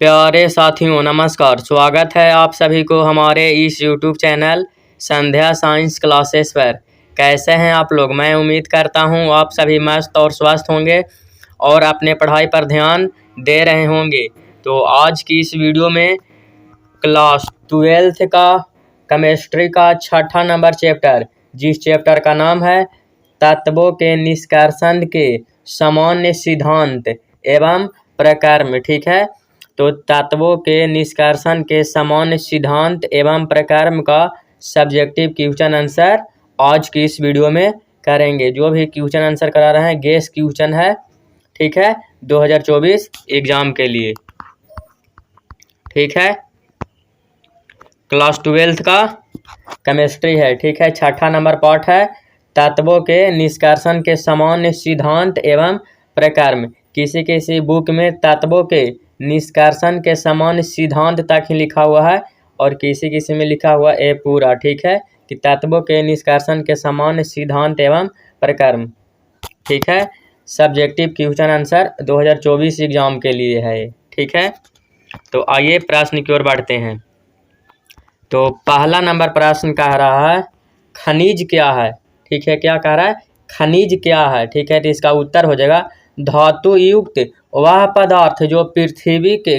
प्यारे साथियों नमस्कार। स्वागत है आप सभी को हमारे इस YouTube चैनल संध्या साइंस क्लासेस पर। कैसे हैं आप लोग? मैं उम्मीद करता हूं आप सभी मस्त और स्वस्थ होंगे और अपने पढ़ाई पर ध्यान दे रहे होंगे। तो आज की इस वीडियो में क्लास 12th का केमिस्ट्री का 6ठा नंबर चैप्टर, जिस चैप्टर का नाम है तत्वों के निष्कर्षण के सामान्य सिद्धांत एवं प्रक्रम, ठीक है। तो तत्वों के निष्कर्षण के सामान्य सिद्धांत एवं प्रक्रम का सब्जेक्टिव क्वेश्चन आंसर आज की इस वीडियो में करेंगे। जो भी क्वेश्चन आंसर करा रहे हैं गेस क्वेश्चन है, ठीक है, 2024 एग्जाम के लिए, ठीक है। क्लास 12th का केमिस्ट्री है, ठीक है। 6ठा नंबर पार्ट है तत्वों के निष्कर्षण के सामान्य सिद्धांत एवं प्रक्रम। किसी किसी बुक में तत्वों के निष्कर्षण के सामान्य सिद्धांत तक ही लिखा हुआ है और किसी किसी में लिखा हुआ है पूरा, ठीक है, कि तत्वों के निष्कर्षण के सामान्य सिद्धांत एवं प्रक्रम, ठीक है। सब्जेक्टिव क्वेश्चन आंसर 2024 एग्जाम के लिए है, ठीक है। तो आइए प्रश्न की ओर बढ़ते हैं। तो पहला नंबर प्रश्न कह रहा है खनिज क्या है, ठीक है। क्या कह रहा है? खनिज क्या है, ठीक है। तो इसका उत्तर हो जाएगा धातु युक्त वह पदार्थ जो पृथ्वी के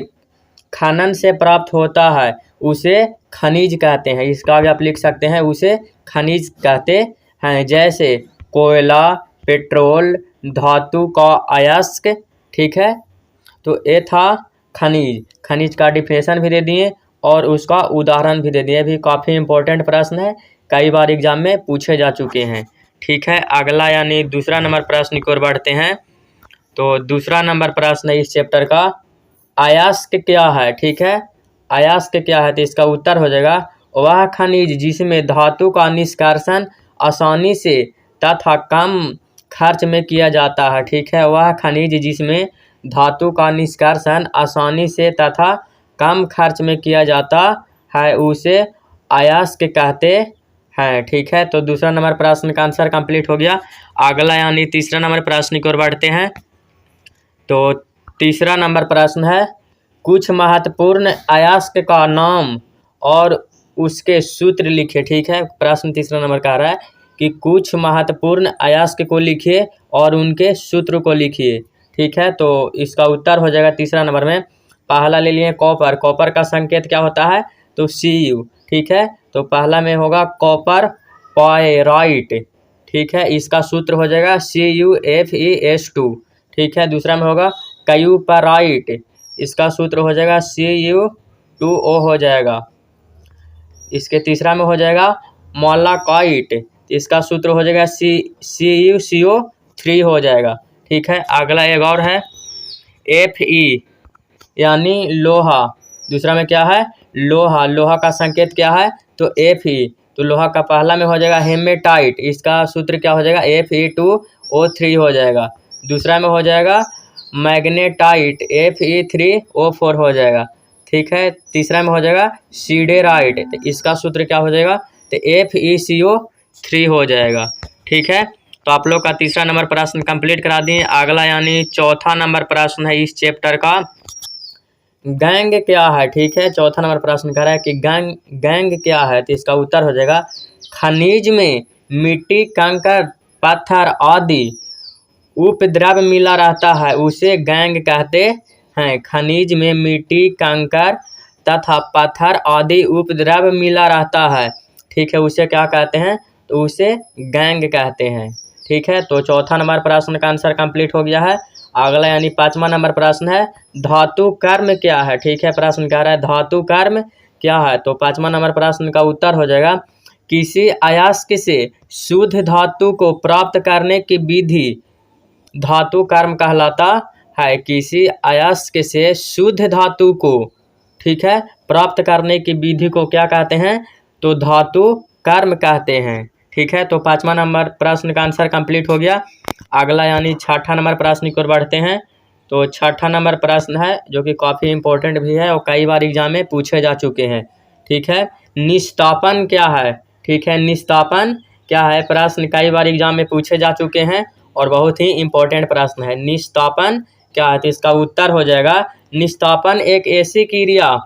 खनन से प्राप्त होता है उसे खनिज कहते हैं। इसका भी आप लिख सकते हैं, उसे खनिज कहते हैं। जैसे कोयला, पेट्रोल, धातु का अयस्क, ठीक है। तो ये था खनिज। खनिज का डिफिनेशन भी दे दिए और उसका उदाहरण भी दे दिए। भी काफ़ी इंपॉर्टेंट प्रश्न है, कई बार एग्जाम में पूछे जा चुके हैं, ठीक है। अगला यानी दूसरा नंबर प्रश्न की ओर बढ़ते हैं। तो दूसरा नंबर प्रश्न है इस चैप्टर का अयस्क क्या है, ठीक है। अयस्क क्या है? तो इसका उत्तर हो जाएगा वह खनिज जिसमें धातु का निष्कर्षण आसानी से तथा कम खर्च में किया जाता है, ठीक है। वह खनिज जिसमें धातु का निष्कर्षण आसानी से तथा कम खर्च में किया जाता है उसे अयस्क कहते हैं, ठीक है। तो दूसरा नंबर प्रश्न का आंसर कंप्लीट हो गया। अगला यानी तीसरा नंबर प्रश्न की ओर बढ़ते हैं। तो तीसरा नंबर प्रश्न है कुछ महत्वपूर्ण अयस्क का नाम और उसके सूत्र लिखिए, ठीक है। प्रश्न तीसरा नंबर कह रहा है कि कुछ महत्वपूर्ण अयस्क को लिखिए और उनके सूत्र को लिखिए, ठीक है। तो इसका उत्तर हो जाएगा तीसरा नंबर में पहला ले लिए कॉपर। कॉपर का संकेत क्या होता है? तो Cu, ठीक है। तो पहला में होगा कॉपर पायराइट, ठीक है। इसका सूत्र हो जाएगा CuFeS2, ठीक है। दूसरा में होगा क्यूपराइट, इसका सूत्र हो जाएगा Cu2O हो जाएगा। इसके तीसरा में हो जाएगा मोलाकाइट, इसका सूत्र हो जाएगा CuCO3 हो जाएगा, ठीक है। अगला एक और है Fe यानी लोहा। दूसरा में क्या है? लोहा। लोहा का संकेत क्या है? तो Fe। तो लोहा का पहला में हो जाएगा हेमेटाइट, इसका सूत्र क्या हो जाएगा? Fe2O3 हो जाएगा। दूसरा में हो जाएगा मैग्नेटाइट, Fe3O4 हो जाएगा, ठीक है। तीसरा में हो जाएगा सीडेराइट, तो इसका सूत्र क्या हो जाएगा? तो FeCO3 हो जाएगा, ठीक है। तो आप लोग का तीसरा नंबर प्रश्न कंप्लीट करा दिए। अगला यानी चौथा नंबर प्रश्न है इस चैप्टर का गैंग क्या है, ठीक है। चौथा नंबर प्रश्न कह रहा है कि गैंग क्या है? तो इसका उत्तर हो जाएगा खनिज में मिट्टी, कंकड़, पत्थर आदि उपद्रव मिला रहता है उसे गैंग कहते हैं। खनिज में मिट्टी, कंकड़ तथा पत्थर आदि उपद्रव मिला रहता है, ठीक है, उसे क्या कहते हैं? तो उसे गैंग कहते हैं, ठीक है। तो चौथा नंबर प्रश्न का आंसर कंप्लीट हो गया है। अगला यानी पांचवा नंबर प्रश्न है धातु कर्म क्या है, ठीक है। प्रश्न कह रहा है धातु कर्म क्या है? तो पांचवा नंबर प्रश्न का उत्तर हो जाएगा किसी अयस्क से शुद्ध धातु को प्राप्त करने की विधि धातु कर्म कहलाता है। किसी अयस्क से शुद्ध धातु को, ठीक है, प्राप्त करने की विधि को क्या कहते हैं? तो धातु कर्म कहते हैं, ठीक है। तो पांचवा नंबर प्रश्न का आंसर कंप्लीट हो गया। अगला यानी छठा नंबर प्रश्न की ओर बढ़ते हैं। तो छठा नंबर प्रश्न है जो कि काफ़ी इंपॉर्टेंट भी है और कई बार एग्जाम में पूछे जा चुके हैं, ठीक है। निस्तापन क्या है, ठीक है। निस्तापन क्या है? प्रश्न कई बार एग्जाम में पूछे जा चुके हैं और बहुत ही इंपॉर्टेंट प्रश्न है। निस्तापन क्या है, तो इसका उत्तर हो जाएगा निस्तापन एक ऐसी क्रिया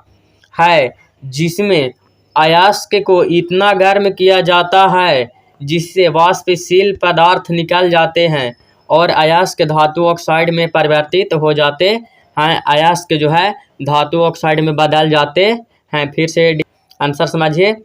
है जिसमें अयस्क को इतना गर्म किया जाता है जिससे वाष्पशील पदार्थ निकल जाते हैं और अयस्क धातु ऑक्साइड में परिवर्तित हो जाते हैं। अयस्क जो है धातु ऑक्साइड में बदल जाते हैं। फिर से आंसर समझिए।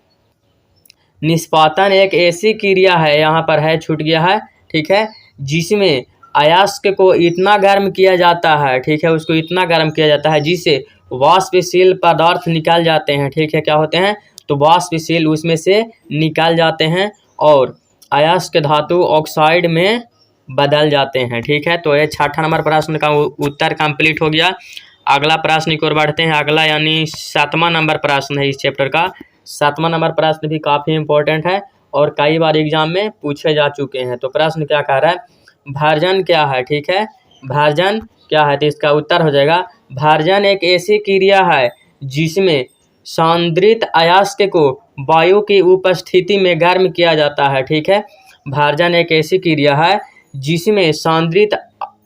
निष्पादन एक ऐसी क्रिया है, यहाँ पर है छूट गया है, ठीक है, जिसमें अयस्क को इतना गर्म किया जाता है, ठीक है, उसको इतना गर्म किया जाता है जिससे वाष्पशील पदार्थ निकल जाते हैं, ठीक है, क्या होते हैं, तो वाष्पशील उसमें से निकल जाते हैं और अयस्क धातु ऑक्साइड में बदल जाते हैं, ठीक है। तो ये 6ठा नंबर प्रश्न का उत्तर कंप्लीट हो गया। अगला प्रश्न की ओर बढ़ते हैं। अगला यानी 7वां नंबर प्रश्न है इस चैप्टर का। 7वां नंबर प्रश्न भी काफ़ी इंपॉर्टेंट है और कई बार एग्जाम में पूछे जा चुके हैं। तो प्रश्न क्या कह रहा है, भार्जन क्या है, ठीक है, भार्जन क्या है, तो इसका उत्तर हो जाएगा भार्जन एक ऐसी क्रिया है जिसमें सांद्रित अयस्क को वायु की उपस्थिति में गर्म किया जाता है, ठीक है। भार्जन एक ऐसी क्रिया है जिसमें सांद्रित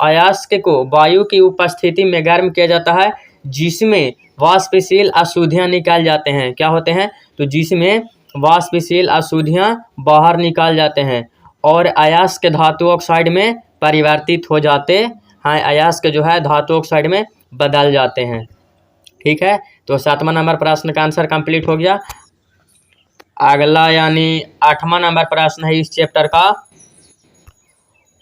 अयस्क को वायु की उपस्थिति में गर्म किया जाता है जिसमें वाष्पशील अशुद्धियाँ निकाल जाते हैं, क्या होते हैं, तो जिसमें वाष्पशील अशुद्धियाँ बाहर निकाल जाते हैं और अयस्क धातु ऑक्साइड में परिवर्तित हो जाते हैं। अयस्क जो है धातु ऑक्साइड में बदल जाते हैं, ठीक है। तो 7वां नंबर प्रश्न का आंसर कंप्लीट हो गया। अगला यानी 8वां नंबर प्रश्न है इस चैप्टर का।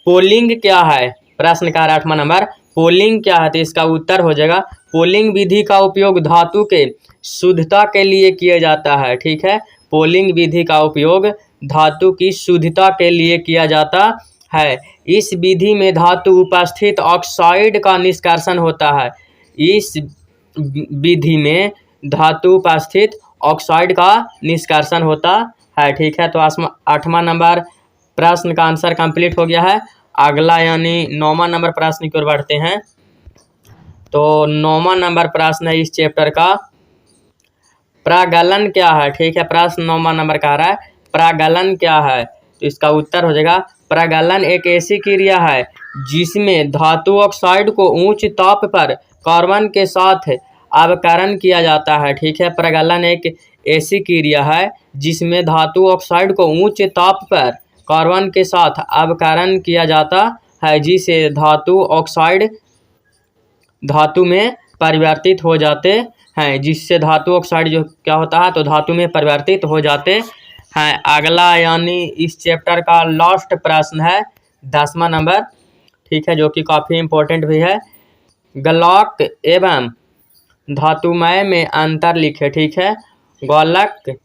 पोलिंग क्या है, प्रश्न का 8वां नंबर, पोलिंग क्या है, तो इसका उत्तर हो जाएगा पोलिंग विधि का उपयोग धातु के शुद्धता के लिए किया जाता है, ठीक है। पोलिंग विधि का उपयोग धातु की शुद्धता के लिए किया जाता है। इस विधि में धातु उपस्थित ऑक्साइड का निष्कर्षण होता है। इस विधि में धातु उपस्थित ऑक्साइड का निष्कर्षण होता है, ठीक है। तो 8वां नंबर प्रश्न का आंसर कंप्लीट हो गया है। अगला यानी 9वां नंबर प्रश्न की ओर बढ़ते हैं। तो 9वां नंबर प्रश्न है इस चैप्टर का। प्रागलन क्या है, ठीक है, प्रश्न 9वां नंबर कह रहा है प्रागलन क्या है, तो इसका उत्तर हो जाएगा प्रागलन एक ऐसी क्रिया है जिसमें धातु ऑक्साइड को उच्च ताप पर कार्बन के साथ अवकरण किया जाता है, ठीक है। प्रागलन एक ऐसी क्रिया है जिसमें धातु ऑक्साइड को उच्च ताप पर कार्बन के साथ अवकरण किया जाता है जिससे धातु ऑक्साइड धातु में परिवर्तित हो जाते हैं, जिससे धातु ऑक्साइड जो क्या होता है, तो धातु में परिवर्तित हो जाते हैं। अगला यानी इस चैप्टर का लास्ट प्रश्न है 10वां नंबर, ठीक है, जो कि काफ़ी इम्पोर्टेंट भी है। गलक एवं धातुमय में अंतर लिखे, ठीक है। गलक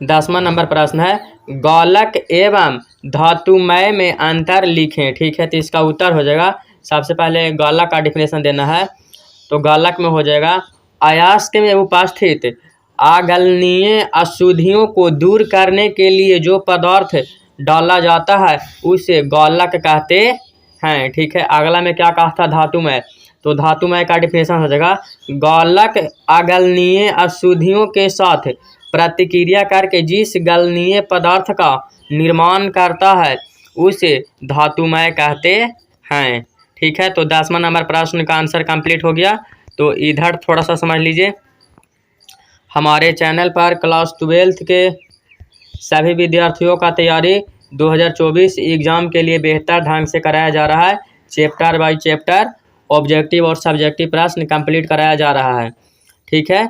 10वां नंबर प्रश्न है गलक एवं धातुमय में अंतर लिखें, ठीक है। तो इसका उत्तर हो जाएगा, सबसे पहले गलक का डिफिनेशन देना है। तो गलक में हो जाएगा अयस्क में उपस्थित अगलनीय अशुद्धियों को दूर करने के लिए जो पदार्थ डाला जाता है उसे गलक कहते हैं, ठीक है। अगला में क्या कहा था, धातुमय, तो धातुमय का डिफिनेशन हो जाएगा गलक अगलनीय अशुद्धियों के साथ प्रतिक्रिया करके जिस गलनीय पदार्थ का निर्माण करता है उसे धातुमय कहते हैं, ठीक है। तो 10वां नंबर प्रश्न का आंसर कंप्लीट हो गया। तो इधर थोड़ा सा समझ लीजिए, हमारे चैनल पर क्लास 12th के सभी विद्यार्थियों का तैयारी 2024 एग्ज़ाम के लिए बेहतर ढंग से कराया जा रहा है। चैप्टर बाय चैप्टर ऑब्जेक्टिव और सब्जेक्टिव प्रश्न कंप्लीट कराया जा रहा है, ठीक है।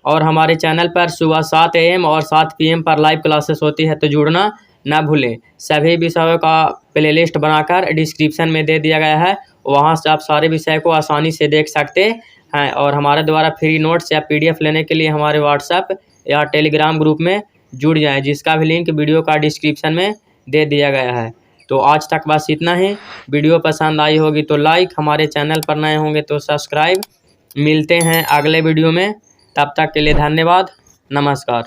और हमारे चैनल पर सुबह 7 AM और 7 PM पर लाइव क्लासेस होती है, तो जुड़ना ना भूलें। सभी विषयों का प्लेलिस्ट बनाकर डिस्क्रिप्शन में दे दिया गया है, वहां से आप सारे विषय को आसानी से देख सकते हैं। और हमारे द्वारा फ्री नोट्स या PDF लेने के लिए हमारे व्हाट्सएप या टेलीग्राम ग्रुप में जुड़ जाएं, जिसका भी लिंक वीडियो का डिस्क्रिप्शन में दे दिया गया है। तो आज तक बस इतना ही। वीडियो पसंद आई होगी तो लाइक, हमारे चैनल पर नए होंगे तो सब्सक्राइब। मिलते हैं अगले वीडियो में, तब तक के लिए धन्यवाद, नमस्कार।